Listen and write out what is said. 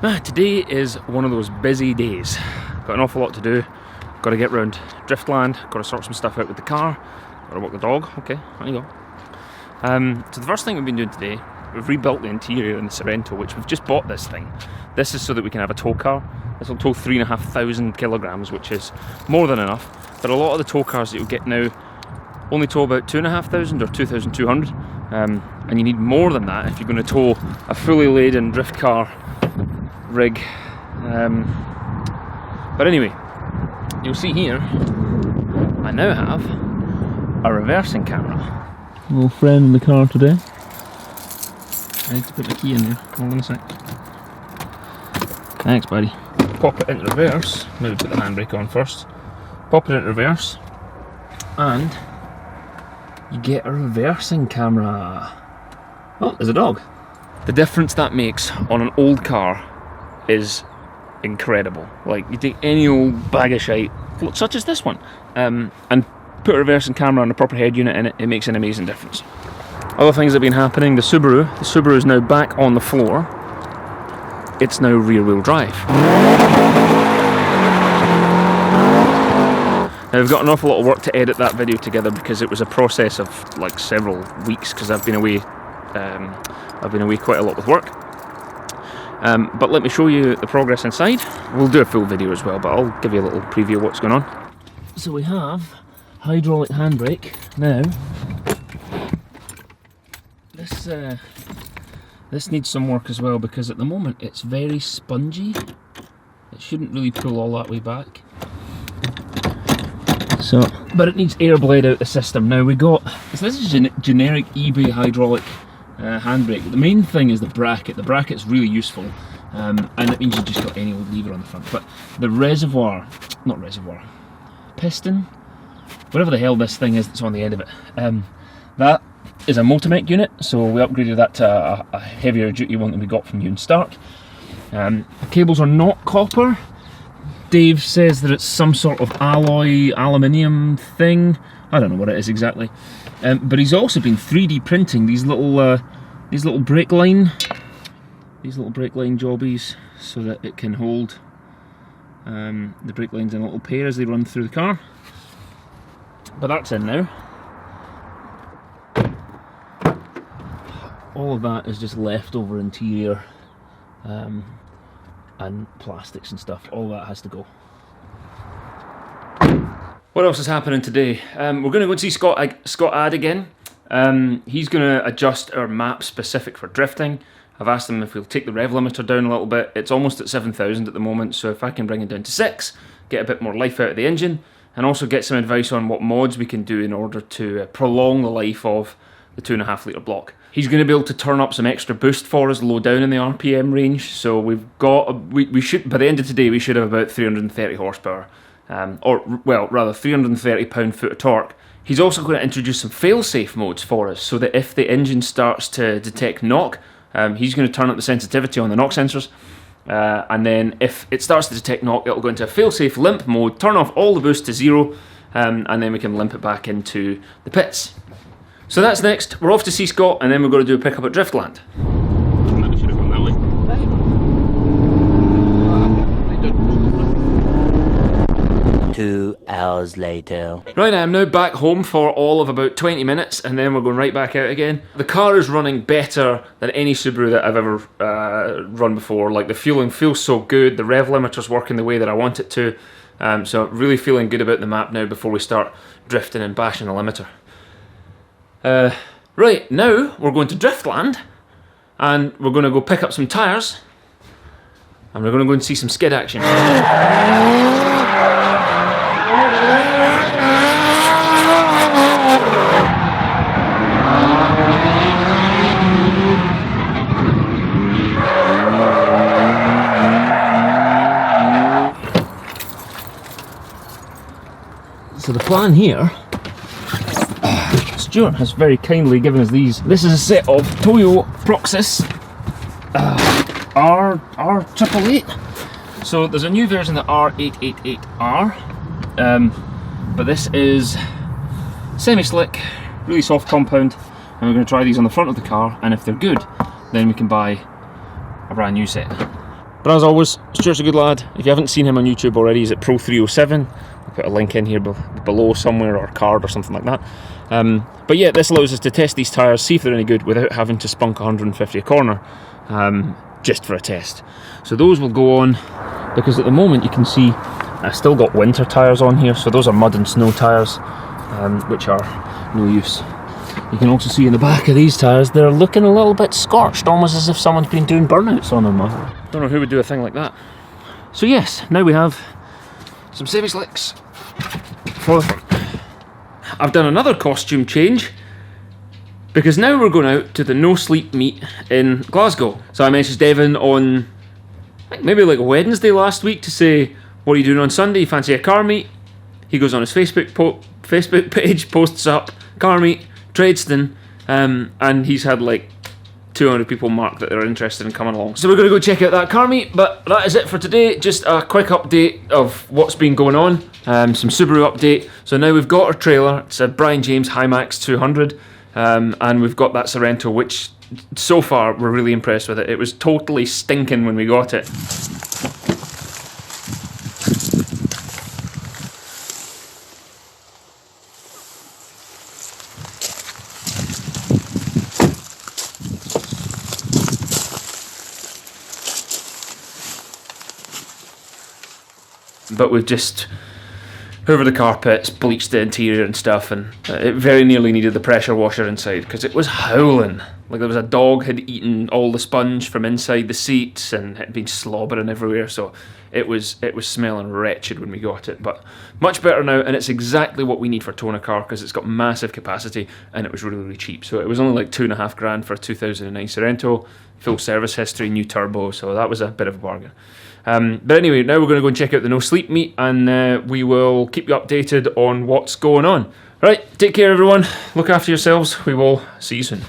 Today is one of those busy days. Got an awful lot to do. Got to get round Driftland, got to sort some stuff out with the car, got to walk the dog. Okay, there you go. So the first thing we've been doing today, we've rebuilt the interior in the Sorrento, which we've just bought this thing. This is so that we can have a tow car. This will tow 3,500 kilograms, which is more than enough. But a lot of the tow cars that you'll get now only tow about 2,500 or 2,200. And you need more than that if you're going to tow a fully laden drift car rig. But anyway, you'll see here, I now have a reversing camera. Little friend in the car today. I need to put my key in there. Hold on a sec. Thanks, buddy. Pop it into reverse. Maybe put the handbrake on first. Pop it into reverse, and you get a reversing camera. Oh, there's a dog. The difference that makes on an old car is incredible. Like, you take any old bag of shite, such as this one, and put a reversing camera and a proper head unit in it, it makes an amazing difference. Other things have been happening. The Subaru is now back on the floor. It's now rear wheel drive. Now, we've got an awful lot of work to edit that video together because it was a process of like several weeks, because I've been away quite a lot with work. But let me show you the progress inside. We'll do a full video as well, but I'll give you a little preview of what's going on. So we have hydraulic handbrake now. This needs some work as well, because at the moment it's very spongy. It shouldn't really pull all that way back. So, but it needs air blade out the system. Now we got, so this is generic eBay hydraulic handbrake. The main thing is the bracket. The bracket's really useful, and it means you just got any old lever on the front. But the piston, whatever the hell this thing is that's on the end of it, that is a Multimec unit, so we upgraded that to a heavier duty one than we got from Stark. The cables are not copper. Dave says that it's some sort of alloy aluminium thing. I don't know what it is exactly. But he's also been 3D printing these little brake line jobbies, so that it can hold the brake lines in a little pair as they run through the car. But that's in now. All of that is just leftover interior and plastics and stuff. All that has to go. What else is happening today? We're going to go and see Scott Add again. He's going to adjust our map specific for drifting. I've asked him if we'll take the rev limiter down a little bit. It's almost at 7,000 at the moment, so if I can bring it down to 6, get a bit more life out of the engine, and also get some advice on what mods we can do in order to prolong the life of the 2.5 litre block. He's going to be able to turn up some extra boost for us low down in the RPM range, so we should, by the end of today, we should have about 330 horsepower, or rather 330 pound-foot of torque. He's also going to introduce some fail-safe modes for us, so that if the engine starts to detect knock, he's going to turn up the sensitivity on the knock sensors, and then if it starts to detect knock, it'll go into a fail-safe limp mode, turn off all the boost to 0, and then we can limp it back into the pits. So that's next. We're off to see Scott, and then we're going to do a pickup at Driftland. Maybe should have gone that way. 2 hours later. Right, I am now back home for all of about 20 minutes, and then we're going right back out again. The car is running better than any Subaru that I've ever run before. Like, the fueling feels so good, the rev limiter's working the way that I want it to. So really feeling good about the map now before we start drifting and bashing the limiter. Right, now we're going to Driftland, and we're going to go pick up some tyres, and we're going to go and see some skid action. So the plan here, Stuart has very kindly given us these. This is a set of Toyo Proxys R888. So there's a new version, the R888R, but this is semi-slick, really soft compound, and we're going to try these on the front of the car, and if they're good, then we can buy a brand new set. But as always, Stuart's a good lad. If you haven't seen him on YouTube already, he's at Pro307. I'll put a link in here below somewhere, or a card or something like that. But yeah, this allows us to test these tyres, see if they're any good without having to spunk 150 a corner, just for a test. So those will go on, because at the moment you can see I've still got winter tyres on here, so those are mud and snow tyres, which are no use. You can also see in the back of these tyres, they're looking a little bit scorched, almost as if someone's been doing burnouts on them. I don't know who would do a thing like that. So yes, now we have some semi-slicks for the front. I've done another costume change, because now we're going out to the No Sleep meet in Glasgow. So I messaged Devon on maybe like Wednesday last week to say, what are you doing on Sunday? You fancy a car meet? He goes on his Facebook page, posts up car meet, Tradeston, and he's had like 200 people mark that they're interested in coming along. So we're going to go check out that car meet, but that is it for today. Just a quick update of what's been going on, some Subaru update. So now we've got our trailer, it's a Brian James Himax 200, and we've got that Sorrento, which so far we're really impressed with it. It was totally stinking when we got it. But we've just hoovered the carpets, bleached the interior and stuff, and it very nearly needed the pressure washer inside because it was howling. Like there was a dog had eaten all the sponge from inside the seats and had been slobbering everywhere, so it was smelling wretched when we got it. But much better now, and it's exactly what we need for towing a car because it's got massive capacity and it was really, really cheap. So it was only like $2,500 for a 2009 Sorrento, full service history, new turbo, so that was a bit of a bargain. But anyway, now we're going to go and check out the No Sleep meet, and we will keep you updated on what's going on. Right, take care everyone, look after yourselves, we will see you soon.